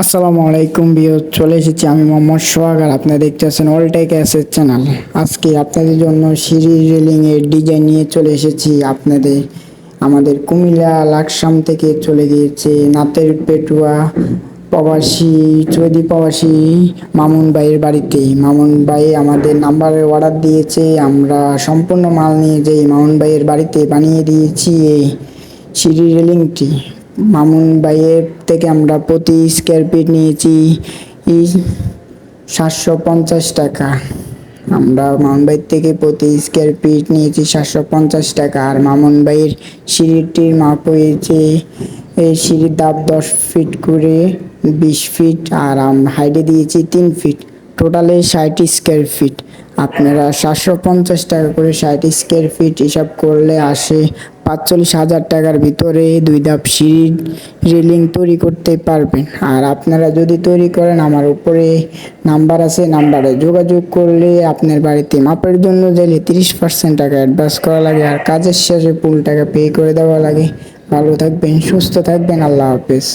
আসসালামু আলাইকুম ভিউয়ার, চলে এসেছি আমি মোহাম্মদ সোহাগ আর আপনারা দেখতেছেন অলটেক অ্যাসেট চ্যানেল। আজকে আপনাদের জন্য সিঁড়ি রেলিং এর ডিজাইন নিয়ে চলে এসেছি আপনাদের আমাদের কুমিল্লা লাকসাম থেকে চলে গিয়েছে নাতের পেটুয়া প্রবাসী সৌদি প্রবাসী মামুন ভাইয়ের বাড়িতে। মামুন ভাই আমাদের নাম্বারে অর্ডার দিয়েছে, আমরা সম্পূর্ণ মাল নিয়ে যাই মামুন ভাইয়ের বাড়িতে বানিয়ে দিয়েছি এই সিঁড়ি রেলিংটি। মামুন ভাইয়ের থেকে আমরা প্রতি স্কোয়ার ফিট নিয়েছি 750 টাকা। আমরা মামুন ভাইয়ের থেকে প্রতি স্কোয়ার ফিট নিয়েছি 750 টাকা। আর মামুন ভাইয়ের সিঁড়িটির মাপ হয়েছে, এই সিঁড়ির ধাপ 10 ফিট করে 20 ফিট, আর হাইটে দিয়েছি 3 ফিট, টোটালে 60 স্কোয়ার ফিট। আপনারা 750 টাকা করে 60 স্কোয়ার ফিট হিসাব করলে আসে 45,000 টাকার ভিতরে 2 ধাপ সিঁড়ি রেলিং তৈরি করতে পারবেন। আর আপনারা যদি তৈরি করেন, আমার উপরে নাম্বার আছে, নাম্বারে যোগাযোগ করলে আপনার বাড়িতে মাপের জন্য চাইলে 30% টাকা অ্যাডভান্স করা লাগে, আর কাজের শেষে ফুল টাকা পে করে দেওয়া লাগে। ভালো থাকবেন, সুস্থ থাকবেন, আল্লাহ হাফেজ।